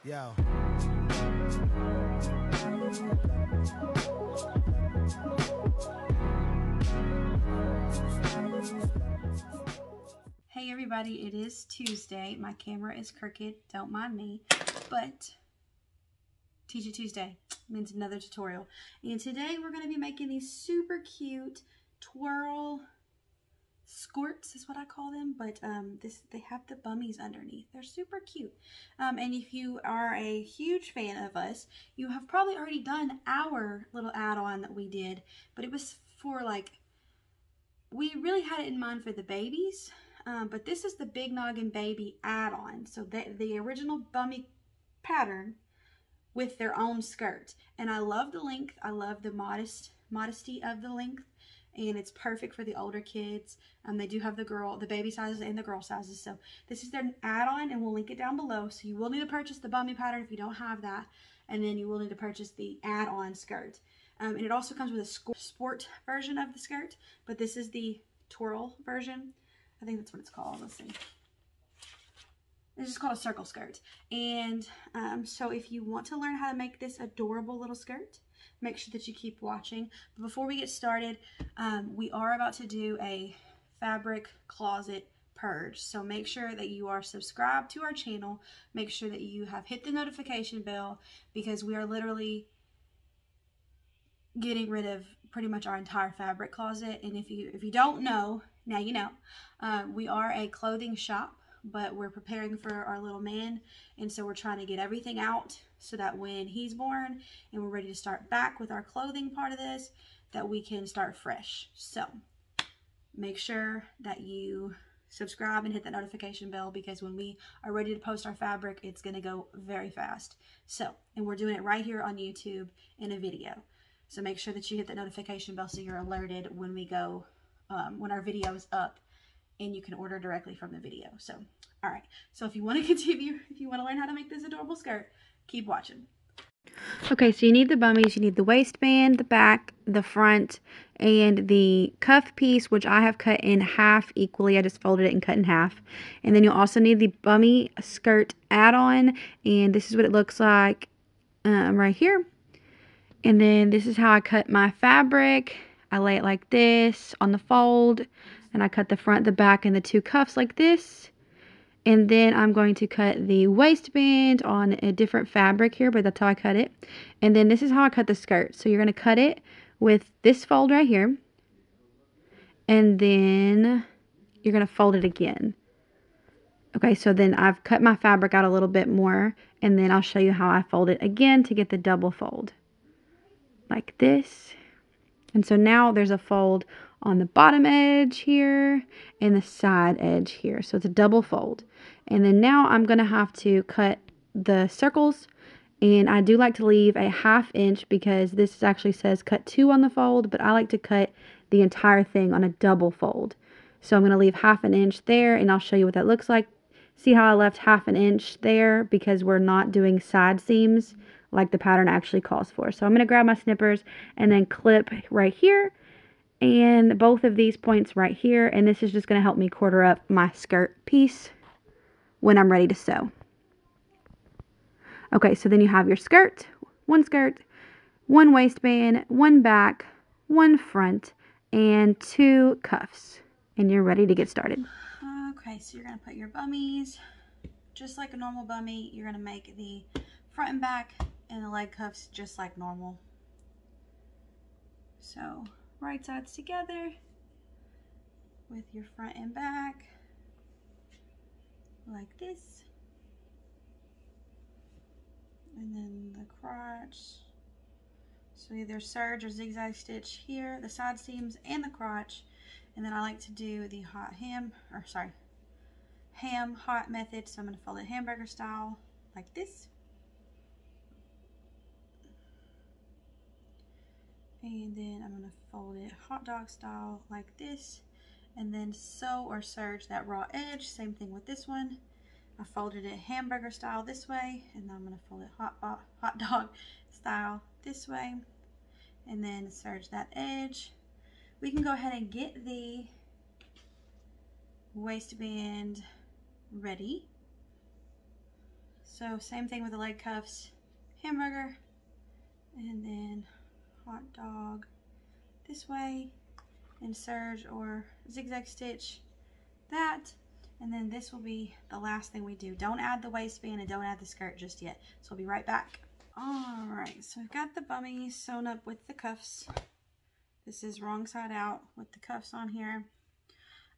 Yo. Hey everybody, it is Tuesday. My camera is crooked, don't mind me, but Teach It Tuesday means another tutorial. And today we're going to be making these super cute Twirl Skorts is what I call them, but they have the bummies underneath. They're super cute. And if you are a huge fan of us, you have probably already done our little add-on that we did, but it was for we really had it in mind for the babies, but this is the Big Noggin Baby add-on. So the original bummy pattern with their own skirt. And I love the length. I love the modesty of the length. And it's perfect for the older kids. They do have the baby sizes and the girl sizes. So this is their add-on, and we'll link it down below. So you will need to purchase the bummy pattern if you don't have that. And then you will need to purchase the add-on skirt. And it also comes with a sport version of the skirt. But this is the twirl version. I think that's what it's called. Let's see. It's just called a circle skirt. And so if you want to learn how to make this adorable little skirt, make sure that you keep watching. But before we get started, we are about to do a fabric closet purge. So make sure that you are subscribed to our channel. Make sure that you have hit the notification bell, because we are literally getting rid of pretty much our entire fabric closet. And if you don't know, now you know. We are a clothing shop, but we're preparing for our little man, and so we're trying to get everything out so that when he's born and we're ready to start back with our clothing part of this, that we can start fresh. So make sure that you subscribe and hit that notification bell, because when we are ready to post our fabric, it's going to go very fast. So, and we're doing it right here on YouTube in a video. So make sure that you hit that notification bell so you're alerted when we go, when our video is up, and you can order directly from the video. So, all right. So if you want to continue, if you want to learn how to make this adorable skirt, keep watching. Okay, so you need the bummies, you need the waistband, the back, the front, and the cuff piece, which I have cut in half equally. I just folded it and cut in half. And then you'll also need the bummy skirt add-on, and this is what it looks like right here. And then this is how I cut my fabric. I lay it like this on the fold, and I cut the front, the back, and the two cuffs like this. And then I'm going to cut the waistband on a different fabric here, but that's how I cut it. And then this is how I cut the skirt. So you're going to cut it with this fold right here, and then you're going to fold it again. Okay, so then I've cut my fabric out a little bit more, and then I'll show you how I fold it again to get the double fold. Like this. And so now there's a fold on the bottom edge here and the side edge here. So it's a double fold. And then now I'm going to have to cut the circles. And I do like to leave a 1/2 inch, because this actually says cut 2 on the fold, but I like to cut the entire thing on a double fold. So I'm going to leave 1/2 inch there, and I'll show you what that looks like. See how I left 1/2 inch there, because we're not doing side seams like the pattern actually calls for. So I'm going to grab my snippers and then clip right here, and both of these points right here, and this is just going to help me quarter up my skirt piece when I'm ready to sew. Okay, so then you have your skirt, one waistband, one back, one front, and 2 cuffs, and you're ready to get started. Okay, so you're going to put your bummies just like a normal bummy. You're going to make the front and back and the leg cuffs just like normal. So right sides together with your front and back like this, and then the crotch. So either serge or zigzag stitch here, the side seams and the crotch. And then I like to do the ham hot method. So I'm going to fold it hamburger style like this. And then I'm going to fold it hot dog style like this, and then sew or serge that raw edge. Same thing with this one. I folded it hamburger style this way, and then I'm going to fold it hot dog style this way, and then serge that edge. We can go ahead and get the waistband ready. So same thing with the leg cuffs, hamburger, and then hot dog this way, and serge or zigzag stitch that, and then this will be the last thing we do. Don't add the waistband and don't add the skirt just yet. So we'll be right back. All right, so I've got the bummie sewn up with the cuffs. This is wrong side out with the cuffs on here.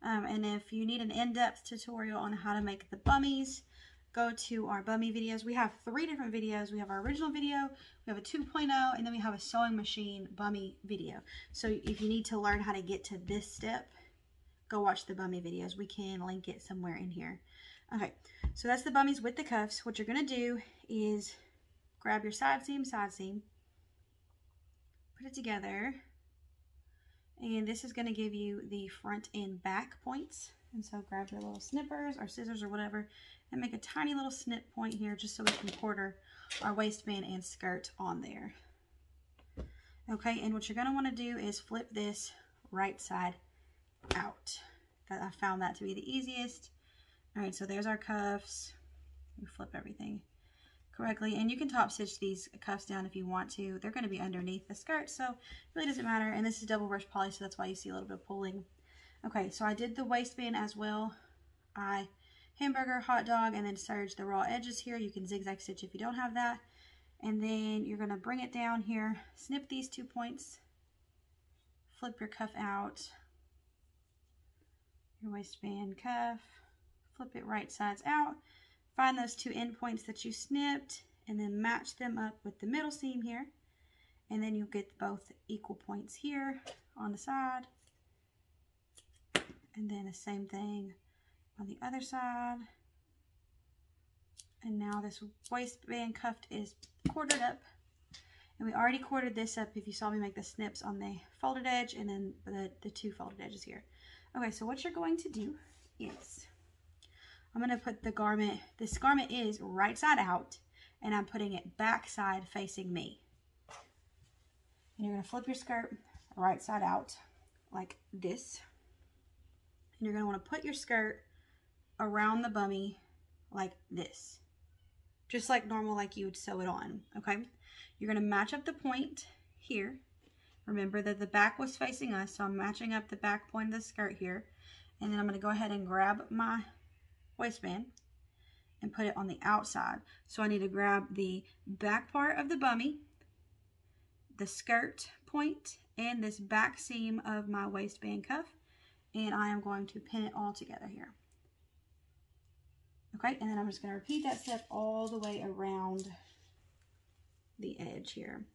And if you need an in-depth tutorial on how to make the bummies, go to our bummie videos. We have 3 different videos. We have our original video, we have a 2.0, and then we have a sewing machine bummie video. So if you need to learn how to get to this step, go watch the bummie videos. We can link it somewhere in here. Okay, so that's the bummies with the cuffs. What you're gonna do is grab your side seam, put it together, and this is gonna give you the front and back points. And so grab your little snippers or scissors or whatever and make a tiny little snip point here just so we can quarter our waistband and skirt on there. Okay, and what you're gonna wanna do is flip this right side out. I found that to be the easiest. All right, so there's our cuffs. We flip everything correctly, and you can top stitch these cuffs down if you want to. They're gonna be underneath the skirt, so it really doesn't matter. And this is double brush poly, so that's why you see a little bit of pulling. Okay, so I did the waistband as well. I hamburger, hot dog, and then serge the raw edges here. You can zigzag stitch if you don't have that. And then you're gonna bring it down here, snip these 2 points, flip your cuff out, your waistband cuff, flip it right sides out, find those 2 end points that you snipped, and then match them up with the middle seam here. And then you'll get both equal points here on the side. And then the same thing on the other side. And now this waistband cuff is quartered up. And we already quartered this up if you saw me make the snips on the folded edge and then the 2 folded edges here. Okay, so what you're going to do is I'm going to put the garment, this garment is right side out, and I'm putting it back side facing me. And you're going to flip your skirt right side out like this. And you're going to want to put your skirt around the bummie like this. Just like normal, like you would sew it on, okay? You're going to match up the point here. Remember that the back was facing us, so I'm matching up the back point of the skirt here. And then I'm going to go ahead and grab my waistband and put it on the outside. So I need to grab the back part of the bummie, the skirt point, and this back seam of my waistband cuff. And I am going to pin it all together here. Okay, and then I'm just going to repeat that step all the way around the edge here.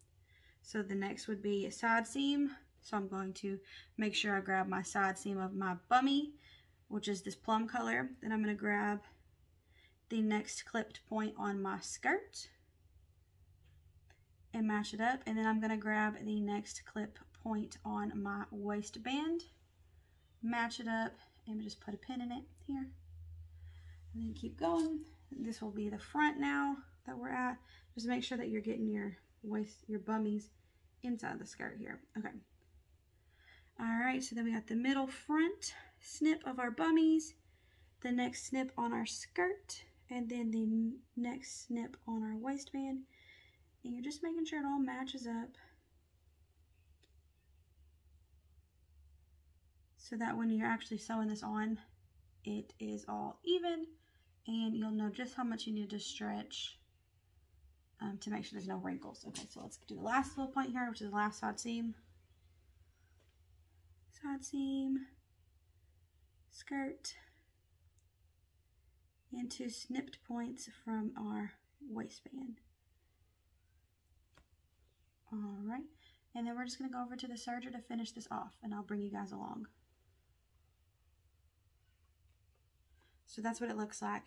So the next would be a side seam. So I'm going to make sure I grab my side seam of my bummie, which is this plum color. Then I'm going to grab the next clipped point on my skirt and match it up. And then I'm going to grab the next clip point on my waistband, match it up, and just put a pin in it here. And then keep going. This will be the front now that we're at. Just make sure that you're getting your bummies inside the skirt here. Okay. All right, so then we got the middle front snip of our bummies, the next snip on our skirt, and then the next snip on our waistband. And you're just making sure it all matches up so that when you're actually sewing this on, it is all even, and you'll know just how much you need to stretch to make sure there's no wrinkles. Okay, so let's do the last little point here, which is the last side seam. Side seam, skirt, and 2 snipped points from our waistband. All right, and then we're just going to go over to the serger to finish this off, and I'll bring you guys along. So that's what it looks like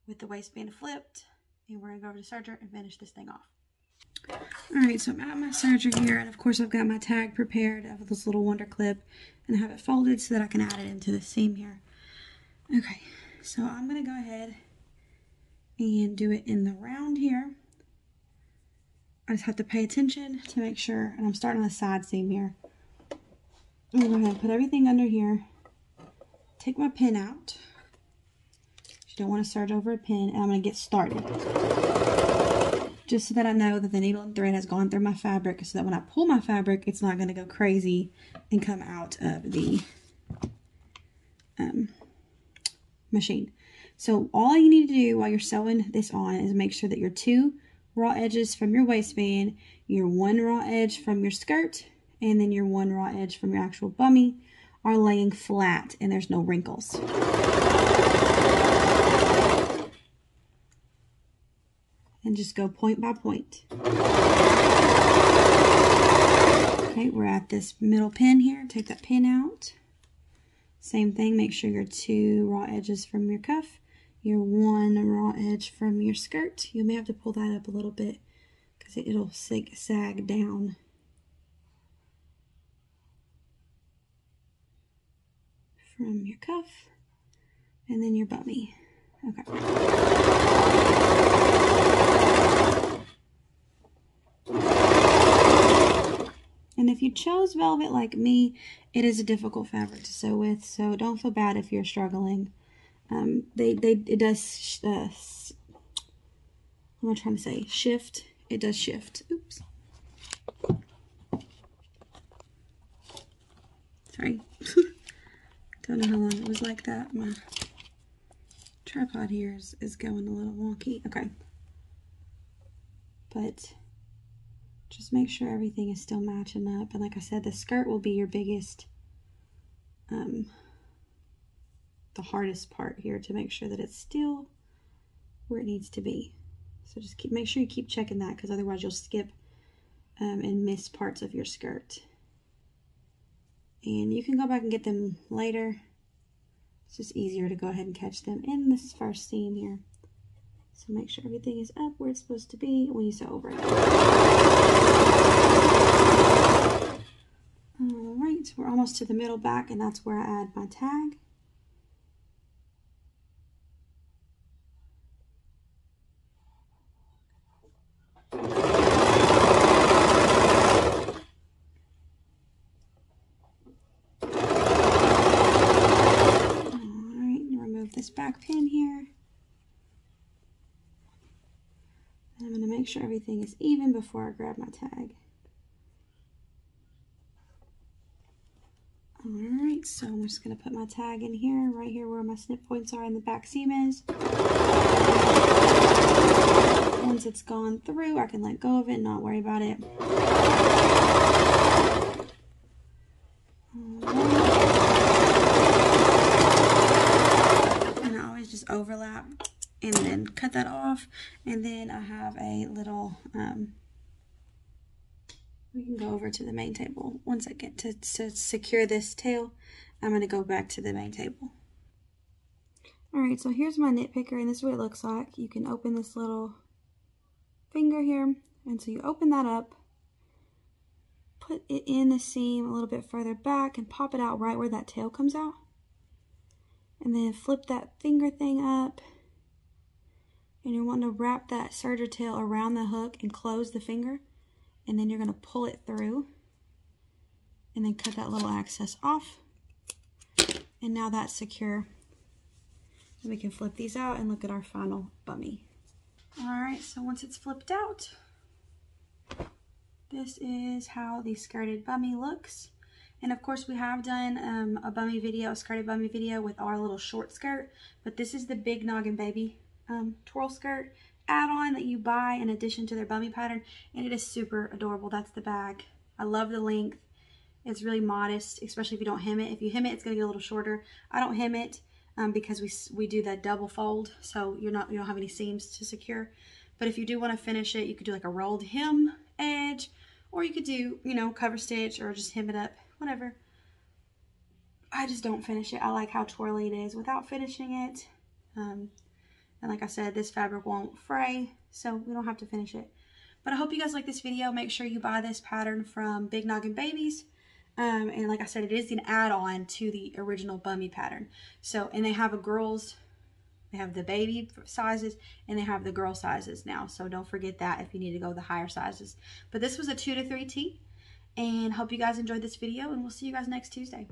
with the waistband flipped, and we're going to go over to the serger and finish this thing off. Alright, so I'm at my serger here, and of course I've got my tag prepared. I have this little wonder clip, and I have it folded so that I can add it into the seam here. Okay, so I'm going to go ahead and do it in the round here. I just have to pay attention to make sure, and I'm starting on the side seam here. I'm going to go ahead and put everything under here, take my pin out, You don't want to serge over a pin. And I'm going to get started. Just so that I know that the needle and thread has gone through my fabric, so that when I pull my fabric, it's not going to go crazy and come out of the machine. So all you need to do while you're sewing this on is make sure that your 2 raw edges from your waistband, your 1 raw edge from your skirt, and then your 1 raw edge from your actual bummie are laying flat and there's no wrinkles. And just go point by point. Okay, we're at this middle pin here. Take that pin out. Same thing, make sure your 2 raw edges from your cuff, your 1 raw edge from your skirt. You may have to pull that up a little bit because it'll sag down. From your cuff, and then your bummie. Okay. And if you chose velvet like me, it is a difficult fabric to sew with, so don't feel bad if you're struggling. It does, what am I trying to say? Shift. It does shift. Oops. Sorry. Don't know how long it was like that. My tripod here is going a little wonky. Okay. But just make sure everything is still matching up. And like I said, the skirt will be your biggest, the hardest part here to make sure that it's still where it needs to be. So just make sure you keep checking that, because otherwise you'll skip and miss parts of your skirt. And you can go back and get them later. It's just easier to go ahead and catch them in this first seam here. So make sure everything is up where it's supposed to be when you sew over it. Alright, we're almost to the middle back, and that's where I add my tag. This back pin here. And I'm going to make sure everything is even before I grab my tag. Alright, so I'm just going to put my tag in here, right here where my snip points are and the back seam is. Once it's gone through, I can let go of it and not worry about it. Just overlap and then cut that off, and then I have a little we can go over to the main table. Once I get to secure this tail, I'm going to go back to the main table. Alright, so here's my nitpicker, and this is what it looks like. You can open this little finger here, and so you open that up, put it in the seam a little bit further back, and pop it out right where that tail comes out. And then flip that finger thing up, and you're wanting to wrap that serger tail around the hook and close the finger, and then you're going to pull it through and then cut that little access off, and now that's secure. And we can flip these out and look at our final bummie. Alright, so once it's flipped out, this is how the skirted bummie looks. And of course we have done a bummie video, a skirted bummie video with our little short skirt, but this is the Big Noggin Baby Twirl Skort add-on that you buy in addition to their bummie pattern, and it is super adorable. That's the bag. I love the length. It's really modest, especially if you don't hem it. If you hem it, it's going to get a little shorter. I don't hem it because we do that double fold, so you don't have any seams to secure. But if you do want to finish it, you could do like a rolled hem edge, or you could do, you know, cover stitch, or just hem it up. Whatever. I just don't finish it. I like how twirly it is without finishing it. And like I said, this fabric won't fray, so we don't have to finish it. But I hope you guys like this video. Make sure you buy this pattern from Big Noggin Babies. And like I said, it is an add-on to the original bummie pattern. So, and they have they have the baby sizes, and they have the girl sizes now. So don't forget that if you need to go the higher sizes. But this was a 2 to 3T. And hope you guys enjoyed this video, and we'll see you guys next Tuesday.